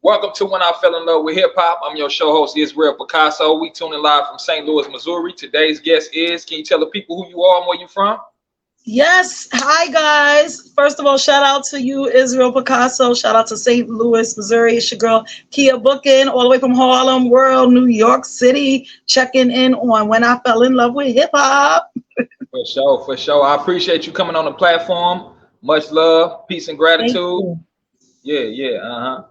Welcome to When I Fell in Love with Hip Hop. I'm your show host, Israel Picasso. We tuning live from St. Louis, Missouri. Today's guest is, can you tell the people who you are and where you from? Yes. Hi, guys. First of all, shout out to you, Israel Picasso. Shout out to St. Louis, Missouri. It's your girl, Kiabooking, all the way from Harlem, World, New York City, checking in on When I Fell in Love with Hip Hop. For sure. I appreciate you coming on the platform. Much love, peace, and gratitude. Yeah.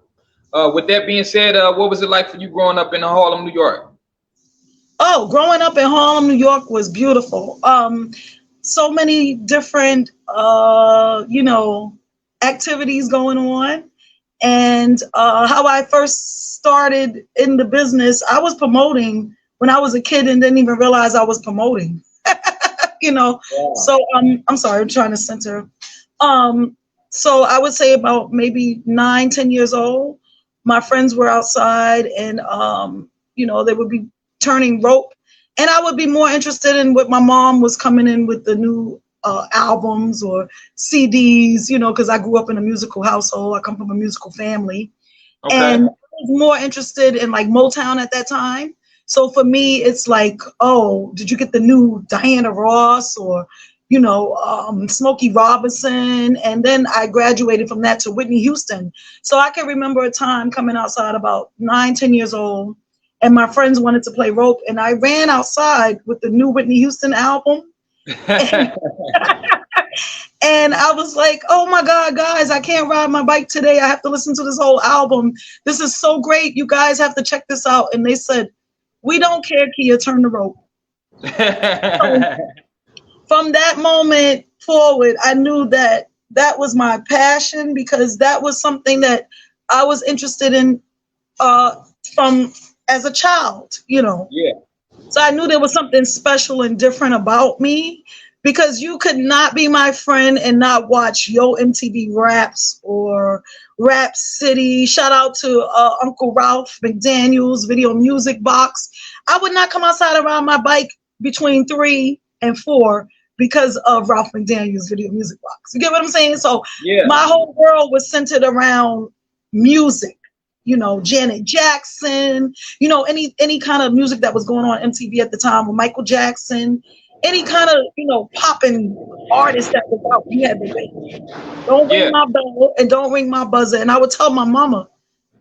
With that being said, what was it like for you growing up in Harlem, New York? Oh, growing up in Harlem, New York was beautiful. So many different, activities going on. And how I first started in the business, I was promoting when I was a kid and didn't even realize I was promoting. Yeah. So I'm sorry, I'm trying to center. So I would say about maybe 9-10 years old, my friends were outside and, they would be turning rope. And I would be more interested in what my mom was coming in with the new albums or CDs, because I grew up in a musical household. I come from a musical family. Okay. And I was more interested in like Motown at that time. So for me, it's like, oh, did you get the new Diana Ross or, Smokey Robinson? And then I graduated from that to Whitney Houston. So I can remember a time coming outside about 9-10 years old. And my friends wanted to play rope, and I ran outside with the new Whitney Houston album. And I was like, oh my God, guys, I can't ride my bike today. I have to listen to this whole album. This is so great. You guys have to check this out. And they said, we don't care, Kia, turn the rope. So, from that moment forward, I knew that was my passion, because that was something that I was interested in from as a child, Yeah. So I knew there was something special and different about me, because you could not be my friend and not watch Yo MTV Raps or Rap City. Shout out to Uncle Ralph McDaniel's Video Music Box. I would not come outside around my bike between 3 and 4 because of Ralph McDaniel's Video Music Box. You get what I'm saying? So My whole world was centered around music. Janet Jackson, any kind of music that was going on MTV at the time with Michael Jackson, any kind of, popping artist that was out, you had to wait. Don't ring my bell and don't ring my buzzer. And I would tell my mama,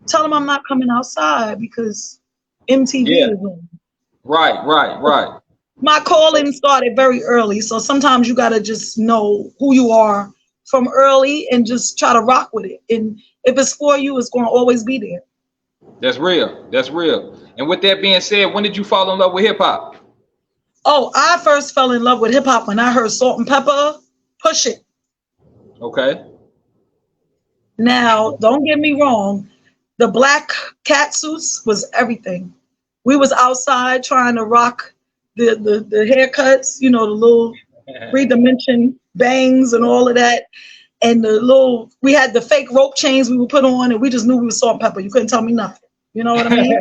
tell him I'm not coming outside because MTV is on. Right. My calling started very early. So sometimes you got to just know who you are from early and just try to rock with it. And if it's for you, it's going to always be there. That's real. And with that being said, when did you fall in love with hip hop? Oh, I first fell in love with hip hop when I heard Salt and Pepper, Push It. Okay. Now, don't get me wrong. The black cat suits was everything. We was outside trying to rock the haircuts, the little 3-dimension bangs and all of that. And we had the fake rope chains we would put on, and we just knew we were Salt and Pepper. You couldn't tell me nothing. You know what I mean?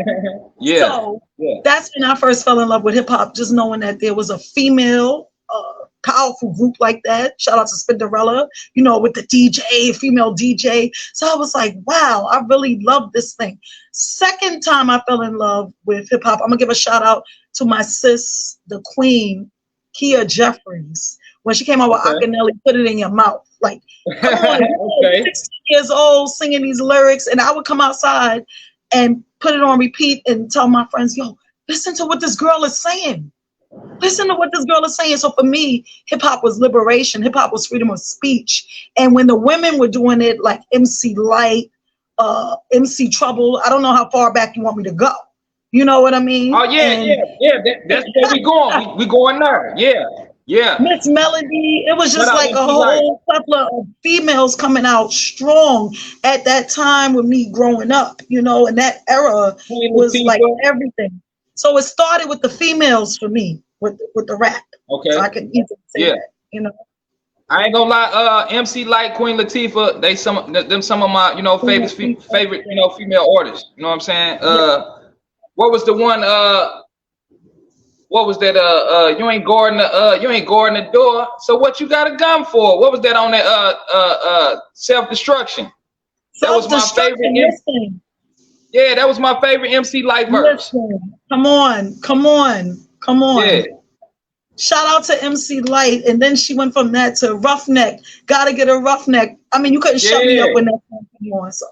So that's when I first fell in love with hip hop, just knowing that there was a female, powerful group like that. Shout out to Spinderella, with the DJ, female DJ. So I was like, wow, I really love this thing. Second time I fell in love with hip hop, I'm gonna give a shout out to my sis, the queen, Kia Jeffries. When she came out with Akinelli, Put It in Your Mouth. Like, come on, 16 years old, singing these lyrics. And I would come outside and put it on repeat and tell my friends, yo, listen to what this girl is saying. So for me, hip hop was liberation. Hip hop was freedom of speech. And when the women were doing it, like MC Lyte, MC Trouble, I don't know how far back you want me to go. You know what I mean? Oh, yeah. That's where we going. We going there. Yeah. Miss Melody, it was just like a whole couple of females coming out strong at that time with me growing up, and that era was like everything. So it started with the females for me, with the rap. Okay. So I can easily say that, I ain't gonna lie, MC Lyte, Queen Latifah, they some of my, favorite female artists. You know what I'm saying? What was the one, what was that? You ain't guarding the door. So what you got a gun for? What was that on that? Self-destruction. That was my favorite. Yeah, that was my favorite MC Lyte verse. Listen, come on, come on, come on. Yeah. Shout out to MC Lyte, and then she went from that to Roughneck. Gotta get a Roughneck. I mean, you couldn't shut me up Yeah, when that song came on. So,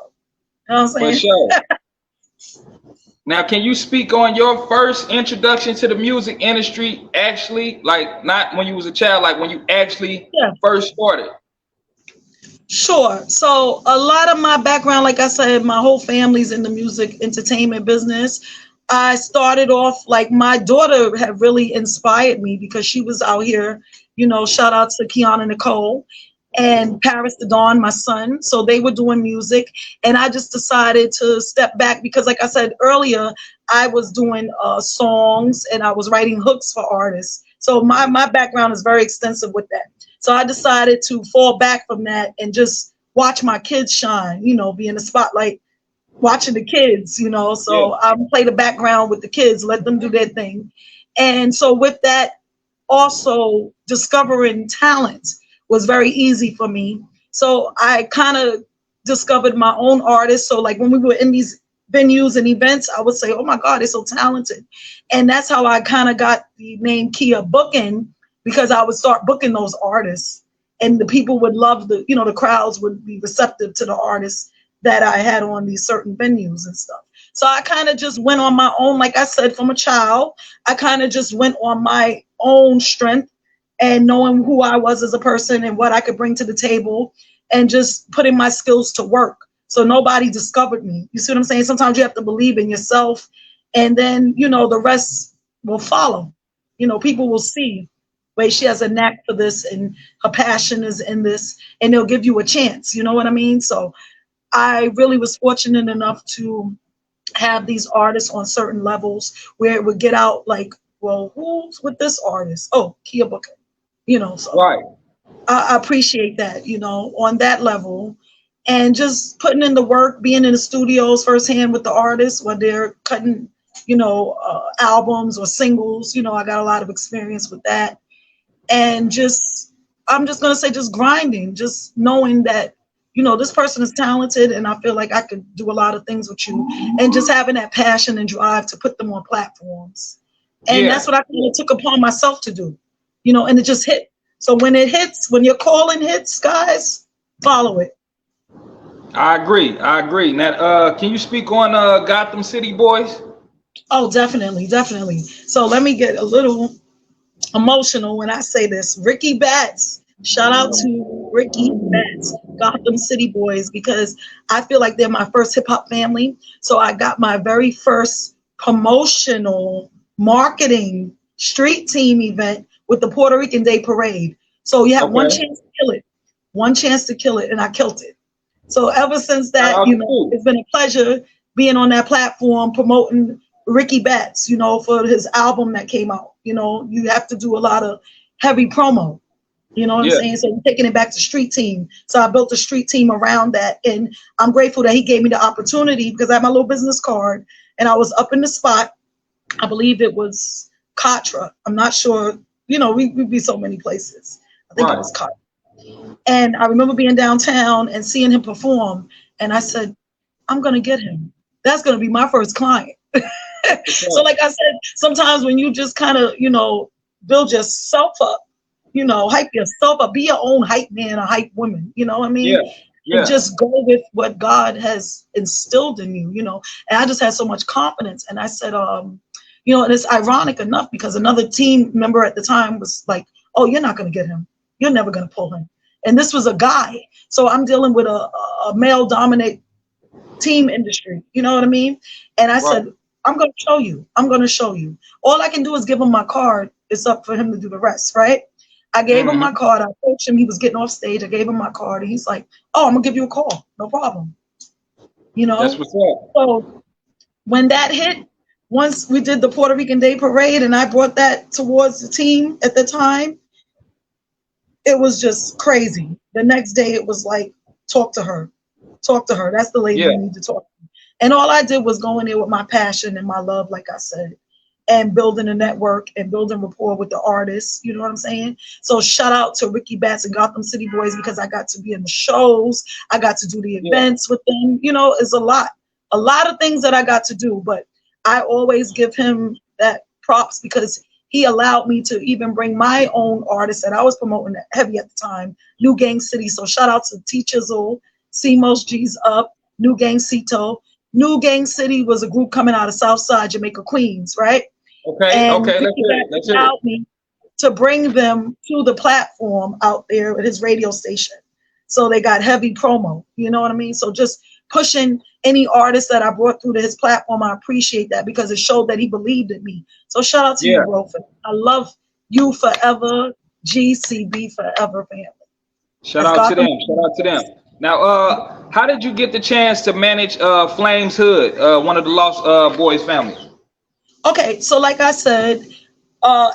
you know what I'm for saying? sure. Now, can you speak on your first introduction to the music industry? Actually, like not when you was a child, like when you actually Yeah. first started. Sure. So a lot of my background, like I said, my whole family's in the music entertainment business. I started off like my daughter had really inspired me because she was out here, shout out to Kiana Nicole and Paris the Dawn, my son. So they were doing music. And I just decided to step back because, like I said earlier, I was doing songs and I was writing hooks for artists. So my background is very extensive with that. So I decided to fall back from that and just watch my kids shine, be in the spotlight, watching the kids, So I play the background with the kids, let them do their thing. And so with that, also discovering talent was very easy for me. So I kind of discovered my own artists. So like when we were in these venues and events, I would say, oh my God, they're so talented. And that's how I kind of got the name Kiabooking, because I would start booking those artists and the people would love the crowds would be receptive to the artists that I had on these certain venues and stuff. So I kind of just went on my own, like I said, from a child, I kind of just went on my own strength and knowing who I was as a person and what I could bring to the table and just putting my skills to work. So nobody discovered me. You see what I'm saying? Sometimes you have to believe in yourself and then, the rest will follow. People will see, wait, she has a knack for this and her passion is in this, and they'll give you a chance. You know what I mean? So I really was fortunate enough to have these artists on certain levels where it would get out like, well, who's with this artist? Oh, Kiabooking, so Right. I appreciate that, on that level. And just putting in the work, being in the studios firsthand with the artists when they're cutting, albums or singles, I got a lot of experience with that. And I'm just going to say just grinding, just knowing that, this person is talented and I feel like I could do a lot of things with you, and just having that passion and drive to put them on platforms. And that's what I kind of took upon myself to do, and it just hit. So when it hits, when your calling hits, guys, follow it. I agree. Now, can you speak on Gotham City Boys? Oh, definitely, definitely. So let me get a little emotional when I say this. Ricky Batts, shout out to Ricky Batts, Gotham City Boys, because I feel like they're my first hip hop family. So I got my very first promotional marketing street team event with the Puerto Rican Day Parade. So you have one chance to kill it, and I killed it. So ever since that, it's been a pleasure being on that platform promoting Ricky Batts, for his album that came out. You have to do a lot of heavy promo. You know what I'm saying? So I'm taking it back to street team. So I built a street team around that. And I'm grateful that he gave me the opportunity because I had my little business card and I was up in the spot. I believe it was Katra. I'm not sure. We'd be so many places. I think it was Katra. And I remember being downtown and seeing him perform. And I said, I'm going to get him. That's going to be my first client. So like I said, sometimes when you just kind of, build yourself up, hype yourself up, be your own hype man or hype woman, you know what I mean? And just go with what God has instilled in you, and I just had so much confidence. And I said, and it's ironic enough because another team member at the time was like, oh, you're not going to get him. You're never going to pull him. And this was a guy. So I'm dealing with a male dominant team industry. You know what I mean? And I said, I'm going to show you. I'm going to show you. All I can do is give him my card. It's up for him to do the rest, right? I gave him my card. I approached him. He was getting off stage. I gave him my card. And he's like, oh, I'm going to give you a call. No problem. That's what's up. So when that hit, once we did the Puerto Rican Day Parade and I brought that towards the team at the time, it was just crazy. The next day it was like, talk to her. That's the lady you need to talk to. And all I did was go in there with my passion and my love, like I said, and building a network and building rapport with the artists. You know what I'm saying? So shout out to Ricky Batts and Gotham City Boys because I got to be in the shows. I got to do the events with them. It's a lot. a lot of things that I got to do, but I always give him that props because he allowed me to even bring my own artists that I was promoting heavy at the time, New Gang City. So shout out to T Chisel, C Most G's Up, New Gang Cito. New Gang City was a group coming out of Southside Jamaica, Queens, right? Okay, And okay, let's hear it. allowed me to bring them to the platform out there at his radio station. So they got heavy promo, you know what I mean? So just pushing any artist that I brought through to his platform, I appreciate that because it showed that he believed in me. So shout out to you, Rofa. I love you forever, GCB forever, family. Shout out to them. Shout out to them. Now, how did you get the chance to manage Flames Hood, one of the Lost Boys family? Okay, so like I said,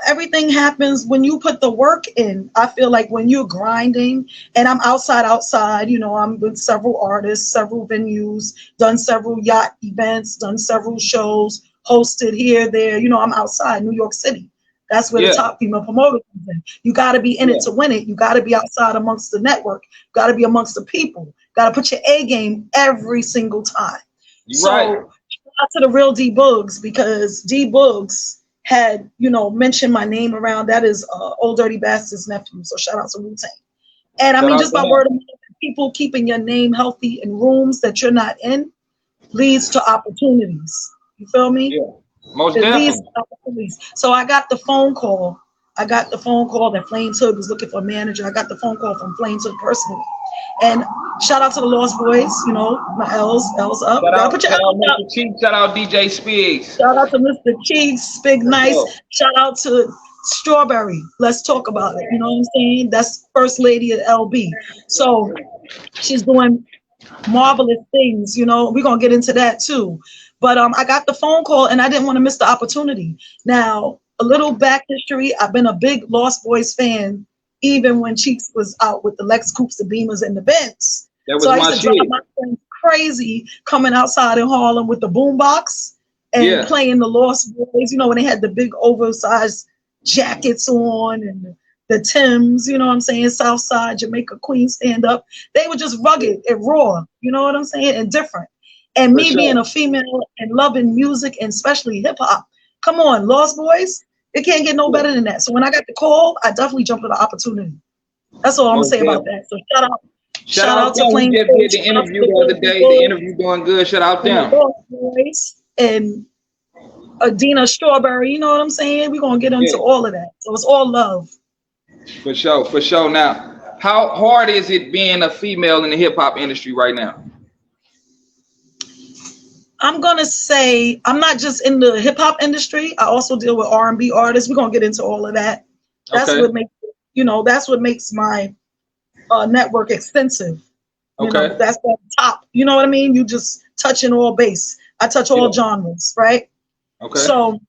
everything happens when you put the work in. I feel like when you're grinding, and I'm outside, you know, I'm with several artists, several venues, done several yacht events, done several shows, hosted here, there, you know, I'm outside New York City. That's where the top female promoter comes in. You got to be in it to win it. You got to be outside amongst the network. You got to be amongst the people. Got to put your A game every single time. Shout out to the real D Boogs because D Boogs had, you know, mentioned my name around. That is Old Dirty Bastard's nephew. So shout out to Wu-Tang. And I mean, just by word of mouth, people keeping your name healthy in rooms that you're not in leads to opportunities. You feel me? Yeah, most definitely. Opportunities. So I got the phone call. That Flames Hood was looking for a manager. I got the phone call from Flames Hood personally. And shout out to the Lost Boys, you know, my L's up. Shout out Mr. Cheek, shout out DJ Spigs. Shout out to Mr. Cheek, Spig Nice. Shout out to Strawberry. Let's talk about it. You know what I'm saying? That's First Lady at LB. So she's doing marvelous things, you know. We're gonna get into that too. But I got the phone call and I didn't want to miss the opportunity. Now, a little back history, I've been a big Lost Boys fan even when Cheeks was out with the Lex Coupes, the Beamers, and the Benz. So I used to drive my friends crazy coming outside in Harlem with the boombox and playing the Lost Boys, you know, when they had the big oversized jackets on and the Timbs, you know what I'm saying, Southside, Jamaica, Queens, stand up. They were just rugged and raw, you know what I'm saying, and different. And me being a female and loving music and especially hip hop, come on, Lost Boys, it can't get no better than that. So when I got the call, I definitely jumped at the opportunity. That's all I'm gonna say about that. So shout out to Flames. We just did the interview the other day. The interview doing good. Shout out them. Boys and Adina Strawberry. You know what I'm saying? We're gonna get into all of that. So it's all love. For sure, for sure. Now, how hard is it being a female in the hip hop industry right now? I'm gonna say I'm not just in the hip hop industry. I also deal with R&B artists. We're gonna get into all of that. That's what makes, you know, that's what makes my network extensive. You know, that's the top. You know what I mean? You just touching all base. I touch all genres, right? So,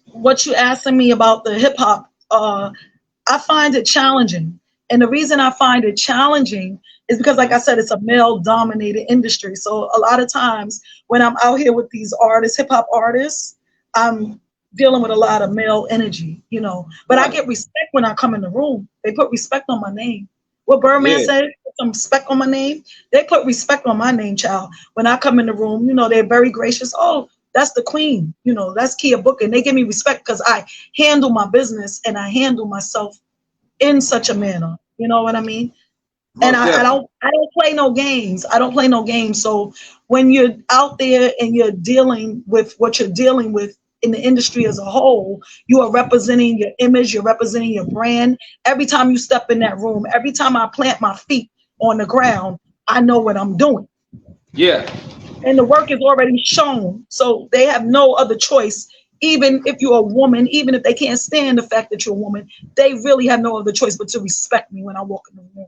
what you asking me about the hip hop? I find it challenging, and the reason I find it challenging is because, like I said, it's a male-dominated industry. So a lot of times when I'm out here with these artists, hip-hop artists, I'm dealing with a lot of male energy, you know. But I get respect when I come in the room. They put respect on my name. What Birdman said, put some respect on my name. They put respect on my name, child. When I come in the room, you know, they're very gracious. Oh, that's the queen. You know, that's Kiabooking. They give me respect because I handle my business and I handle myself in such a manner. You know what I mean? And I don't play no games. I don't play no games. So when you're out there and you're dealing with what you're dealing with in the industry as a whole, you are representing your image, you're representing your brand. Every time you step in that room, every time I plant my feet on the ground, I know what I'm doing. Yeah. And the work is already shown. So they have no other choice. Even if you're a woman, even if they can't stand the fact that you're a woman, they really have no other choice but to respect me when I walk in the room.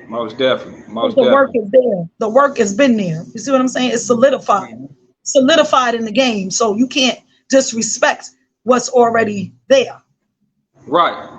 Most definitely. The work is there. The work has been there. You see what I'm saying? It's solidified in the game. So you can't disrespect what's already there. Right.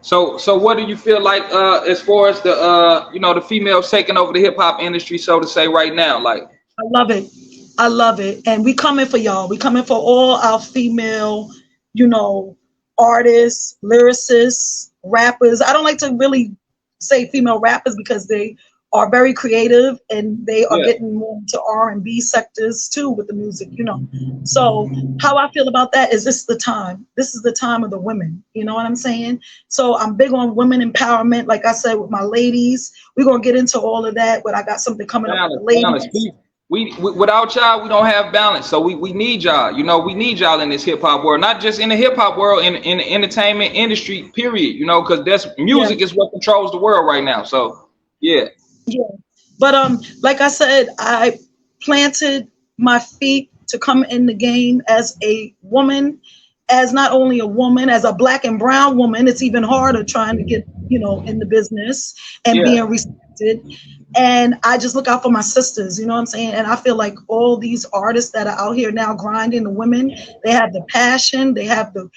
So what do you feel like as far as the you know, the females taking over the hip hop industry, so to say, right now? Like, I love it. I love it. And we coming for y'all. We coming for all our female, you know, artists, lyricists, rappers. I don't like to really say female rappers because they are very creative, and they are Yeah. getting more into R&B sectors too with the music, you know. So how I feel about that is this is the time. This is the time of the women. You know what I'm saying? So I'm big on women empowerment. Like I said, with my ladies, we're gonna get into all of that. But I got something coming up with the Balance, balance. ladies. We without y'all, we don't have balance. So we need y'all. You know, we need y'all in this hip hop world, not just in the hip hop world, in the entertainment industry, period. You know, because that's Yeah, music is what controls the world right now. So yeah, yeah. But like I said, I planted my feet to come in the game as a woman, as not only a woman, as a black and brown woman. It's even harder trying to get, you know, in the business and yeah, being respected. And I just look out for my sisters, you know what I'm saying? And I feel like all these artists that are out here now grinding, the women, they have the passion, they have the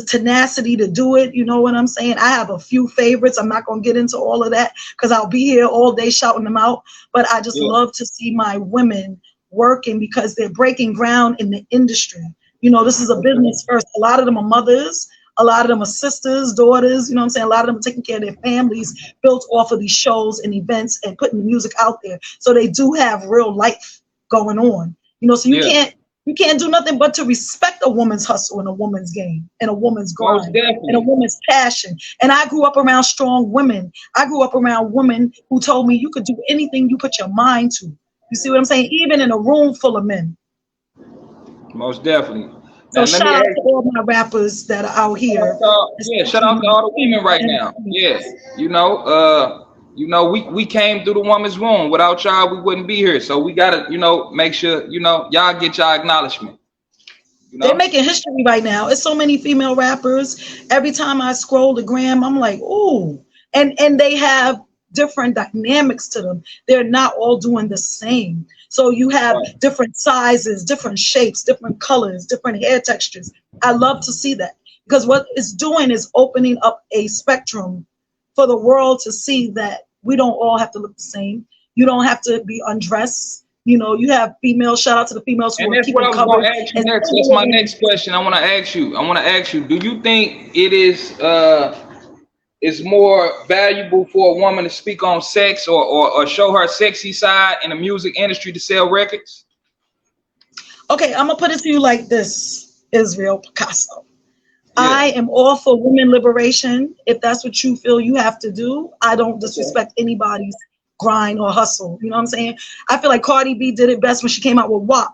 tenacity to do it. You know what I'm saying? I have a few favorites. I'm not going to get into all of that because I'll be here all day shouting them out. But I just yeah. love to see my women working because they're breaking ground in the industry. You know, this is a Okay. business first. A lot of them are mothers. A lot of them are sisters, daughters. You know what I'm saying? A lot of them are taking care of their families, built off of these shows and events and putting the music out there. So they do have real life going on. You know, so Yeah, you can't do nothing but to respect a woman's hustle and a woman's game and a woman's most grind and a definitely. woman's passion. And I grew up around strong women. I grew up around women who told me you could do anything you put your mind to. You see what I'm saying? Even in a room full of men. Most definitely. Now So let shout me out ask to all my rappers that are out here, yeah, shout especially out to my all the women female right now. Yeah, MCs. we came through the woman's room. Without y'all, we wouldn't be here. So we gotta, make sure, y'all get y'all acknowledgement. You They're know? making history right now. It's so many female rappers. Every time I scroll the gram, I'm like, ooh. And they have different dynamics to them. They're not all doing the same. So you have Right. different sizes, different shapes, different colors, different hair textures. I love to see that because what it's doing is opening up a spectrum for the world to see that we don't all have to look the same. You don't have to be undressed. You know, you have females. Shout out to the females who And are that's what keeping I was covered gonna ask you and next. still That's my delivering. next question. I want to ask you. Do you think it is more valuable for a woman to speak on sex or show her sexy side in the music industry to sell records? Okay, I'm gonna put it to you like this, Israel Picasso. Yeah. I am all for women liberation. If that's what you feel you have to do, I don't Okay. disrespect anybody's grind or hustle. You know what I'm saying? I feel like Cardi B did it best when she came out with WAP.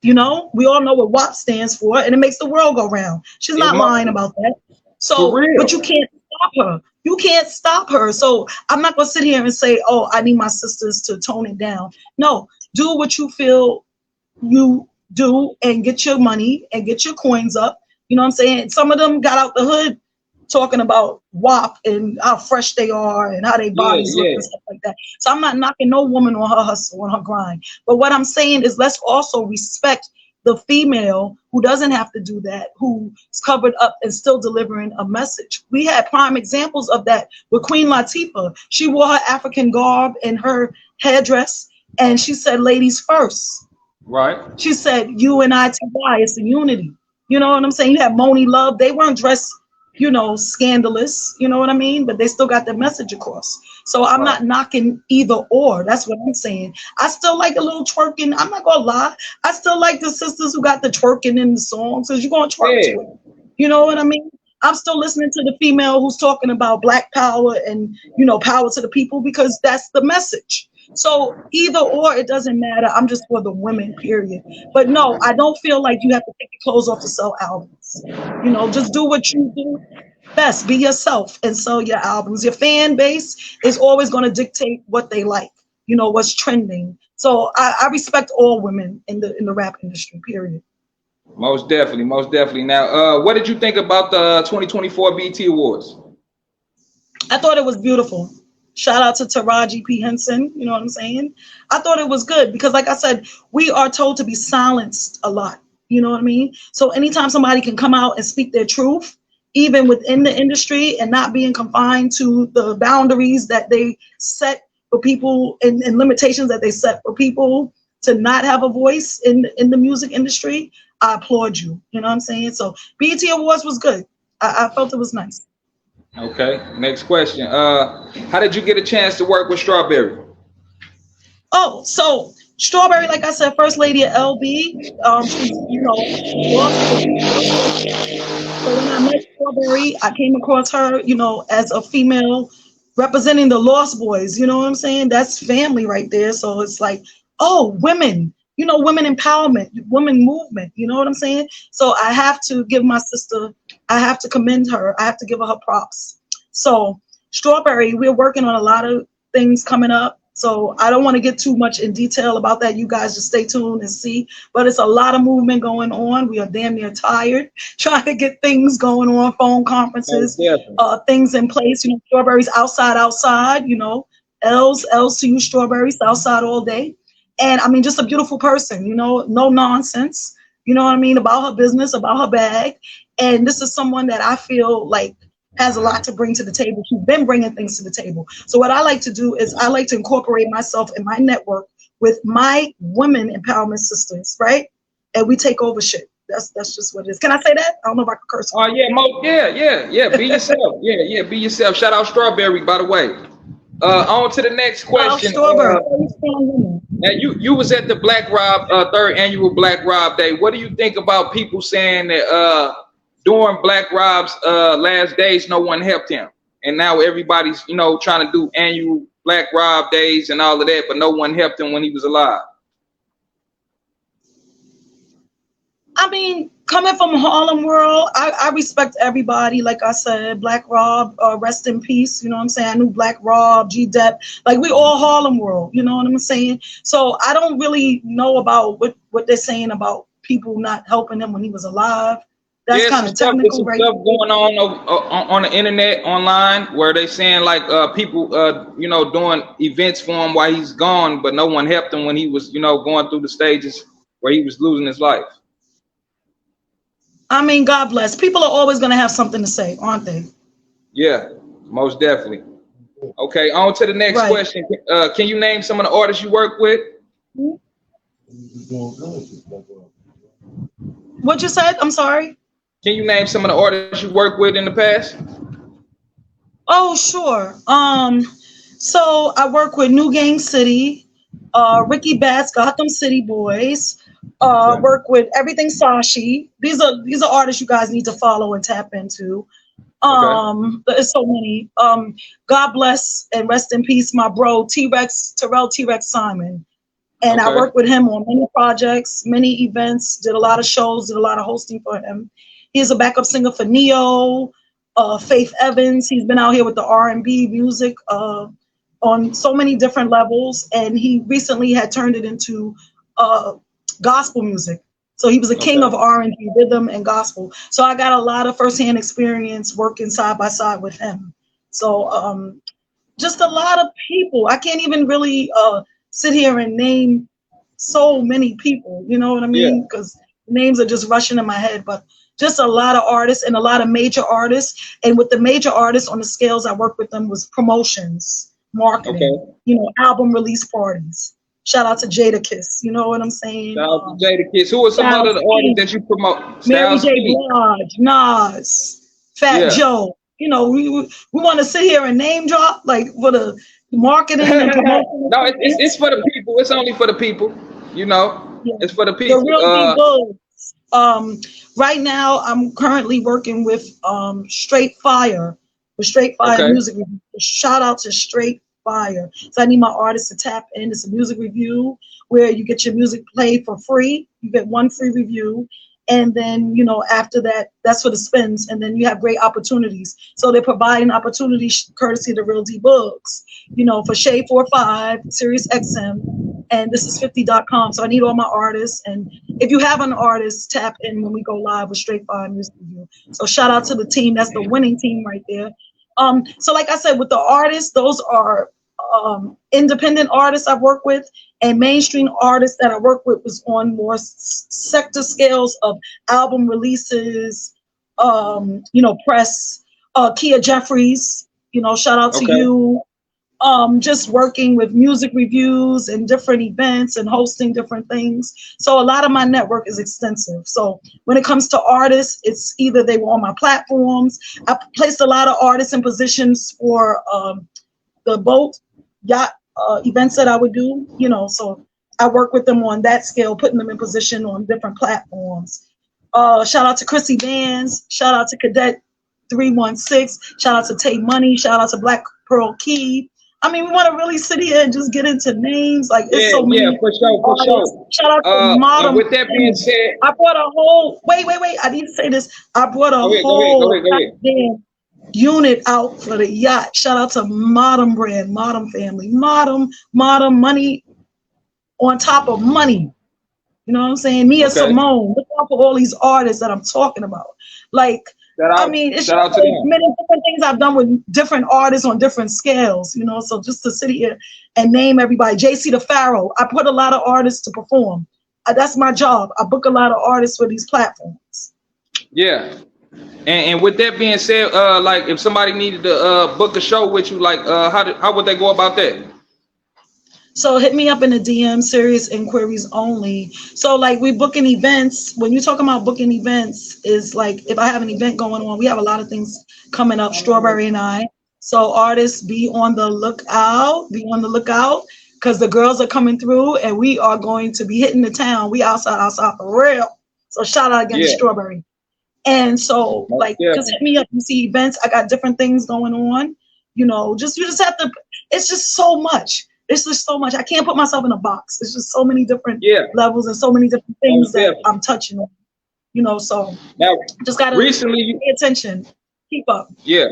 You know, we all know what WAP stands for, and it makes the world go round. She's It not must lying about that. for So, but you real. can't stop her. You can't stop her. So I'm not gonna sit here and say, oh, I need my sisters to tone it down. No, do what you feel you do and get your money and get your coins up. You know what I'm saying? Some of them got out the hood talking about WAP and how fresh they are and how their Yeah, bodies look yeah. and stuff like that. So I'm not knocking no woman on her hustle, on her grind. But what I'm saying is let's also respect the female who doesn't have to do that, who's covered up and still delivering a message. We had prime examples of that with Queen Latifah. She wore her African garb and her headdress, and she said, ladies first. Right. She said, "You and I together, it's a unity." You know what I'm saying? You have Moni Love. They weren't dressed, you know, scandalous. You know what I mean? But they still got the message across. So I'm Right. not knocking either or. That's what I'm saying. I still like a little twerking. I'm not gonna lie. I still like the sisters who got the twerking in the songs because you're gonna twerk Yeah. to it. You know what I mean? I'm still listening to the female who's talking about black power and power to the people because that's the message. So either or, it doesn't matter. I'm just for the women, period. But no, I don't feel like you have to take your clothes off to sell albums. Just do what you do best. Be yourself and sell your albums. Your fan base is always going to dictate what they like. What's trending. So I respect all women in the rap industry. Period. Most definitely, most definitely. Now, what did you think about the 2024 BT Awards? I thought it was beautiful. Shout out to Taraji P. Henson. You know what I'm saying? I thought it was good because, like I said, we are told to be silenced a lot. You know what I mean? So anytime somebody can come out and speak their truth, even within the industry and not being confined to the boundaries that they set for people and limitations that they set for people to not have a voice in the music industry, I applaud you. You know what I'm saying? So BET Awards was good. I felt it was nice. Okay, next question. How did you get a chance to work with Strawberry? Oh, so Strawberry, like I said, First Lady of LB. She's, so when I met Strawberry, I came across her, as a female representing the Lost Boys. You know what I'm saying? That's family right there. So it's like, oh, women, women empowerment, women movement. You know what I'm saying? So I have to give my sister, I have to commend her. I have to give her props. So Strawberry, we're working on a lot of things coming up. So I don't want to get too much in detail about that. You guys just stay tuned and see. But it's a lot of movement going on. We are damn near tired trying to get things going on, phone conferences, things in place. Strawberries outside. L's to you, Strawberries outside all day. And I mean, just a beautiful person. No nonsense. You know what I mean, about her business, about her bag. And this is someone that I feel like has a lot to bring to the table. She's been bringing things to the table. So what I like to do is I like to incorporate myself in my network with my women empowerment sisters, right? And we take over shit. That's just what it is. Can I say that? I don't know if I can curse. Oh yeah. Be yourself. Yeah. Be yourself. Shout out Strawberry, by the way. On to the next question. Strawberry. Now you was at the Black Rob third annual Black Rob Day. What do you think about people saying that during Black Rob's last days, no one helped him, and now everybody's trying to do annual Black Rob days and all of that, but no one helped him when he was alive? I mean, coming from Harlem world, I respect everybody. Like I said, Black Rob, rest in peace. You know what I'm saying? I knew Black Rob, G Dep, like we all Harlem world. You know what I'm saying? So I don't really know about what they're saying about people not helping him when he was alive. That's kind of technical, right? Stuff going on the internet, online, where they saying like people, doing events for him while he's gone, but no one helped him when he was, going through the stages where he was losing his life. I mean, God bless. People are always going to have something to say, aren't they? Yeah, most definitely. Okay, on to the next question. Can you name some of the artists you work with? What you said? I'm sorry. Can you name some of the artists you worked with in the past? Oh, sure. So I work with New Gang City, Ricky Batts, Gotham City Boys. Work with Everything Sashi. These are artists you guys need to follow and tap into. There's so many. God bless and rest in peace, my bro Terrell T-Rex Simon. And I worked with him on many projects, many events, did a lot of shows, did a lot of hosting for him. He's a backup singer for Neo, Faith Evans. He's been out here with the R&B music on so many different levels. And he recently had turned it into gospel music. So he was a king of R&B, rhythm, and gospel. So I got a lot of firsthand experience working side by side with him. So just a lot of people. I can't even really sit here and name so many people, you know what I mean? Because names are just rushing in my head, but just a lot of artists and a lot of major artists. And with the major artists on the scales I worked with them was promotions, marketing, album release parties. Shout out to Jadakiss, you know what I'm saying? Shout out to Jadakiss. Who are some other artists that you promote? Mary J. Blige, Nas, Fat Joe. We want to sit here and name drop like for the marketing and promotion. No, it's for the people. It's only for the people. It's for the people. The real right now, I'm currently working with Straight Fire, music review. Shout out to Straight Fire. So I need my artists to tap in. It's a music review where you get your music played for free. You get one free review. And then, after that, that's for the spins. And then you have great opportunities. So they're providing opportunities courtesy of the Real D Books, for Shade 45, Sirius XM, and this is 50.com. So I need all my artists. And if you have an artist, tap in when we go live with Straight Fire Music Review. So shout out to the team. That's the winning team right there. So like I said, with the artists, those are independent artists I've worked with, and mainstream artists that I work with was on more sector scales of album releases, press. Kia Jeffries, shout out to you. Just working with music reviews and different events and hosting different things. So a lot of my network is extensive. So when it comes to artists, it's either they were on my platforms. I placed a lot of artists in positions for the boat yacht events that I would do, you know, so I work with them on that scale, putting them in position on different platforms. Shout out to Chrissy Vans, shout out to Cadet 316, shout out to Tay Money, shout out to Black Pearl Key. I mean, we want to really sit here and just get into names. Like, it's so many. For sure, for sure. Shout out to Modern. And with that being said, I brought a whole, wait, I need to say this. I brought a whole unit out for the yacht. Shout out to Modern Brand, Modern Family, Modern money on top of money. You know what I'm saying? Mia Simone. Look out for all these artists that I'm talking about. Like, I mean, it's just many different things I've done with different artists on different scales, you know. So just to sit here and name everybody, JC the Pharaoh. I put a lot of artists to perform. That's my job. I book a lot of artists for these platforms. Yeah. And with that being said, like if somebody needed to book a show with you, like how would they go about that? So hit me up in the DM, serious inquiries only. So like we booking events. When you're talking about booking events, is like if I have an event going on, we have a lot of things coming up, Strawberry and I. So artists, be on the lookout, because the girls are coming through and we are going to be hitting the town. We outside for real. So shout out again to Strawberry. And so like just hit me up. You see events, I got different things going on. You know, you just have to, it's just so much. It's just so much. I can't put myself in a box. It's just so many different levels and so many different things that I'm touching on. You know, so now, just gotta pay attention. Keep up. Yeah.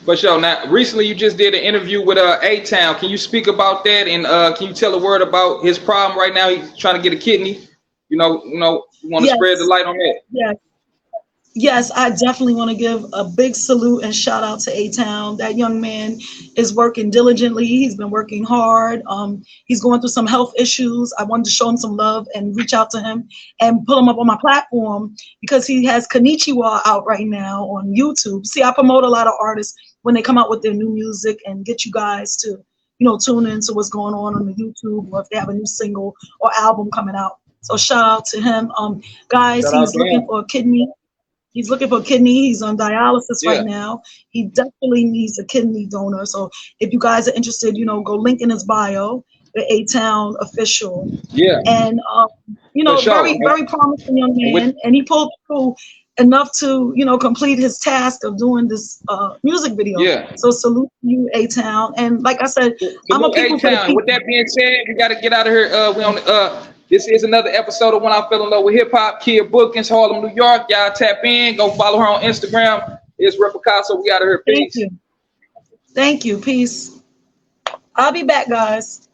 For sure. Now, recently you just did an interview with A-Town. Can you speak about that? And can you tell a word about his problem right now? He's trying to get a kidney. You want to spread the light on that? Yes, I definitely want to give a big salute and shout out to A-Town. That young man is working diligently. He's been working hard. He's going through some health issues. I wanted to show him some love and reach out to him and pull him up on my platform because he has Konnichiwa out right now on YouTube. See, I promote a lot of artists when they come out with their new music and get you guys to, tune into what's going on the YouTube, or if they have a new single or album coming out. So shout out to him. Guys, he's looking for a kidney. He's looking for a kidney. He's on dialysis right now. He definitely needs a kidney donor. So if you guys are interested, go link in his bio, the A-Town official. Yeah. And, very promising young man. And he pulled through enough to, complete his task of doing this music video. Yeah. So salute you, A-Town. And like I said, I'm a people for the people. With that being said, we got to get out of here. We on This is another episode of When I Fell in Love with Hip Hop. Kiabooking, Harlem, New York. Y'all tap in. Go follow her on Instagram. It's Repicasso. We out of here. Peace. Thank you. Peace. I'll be back, guys.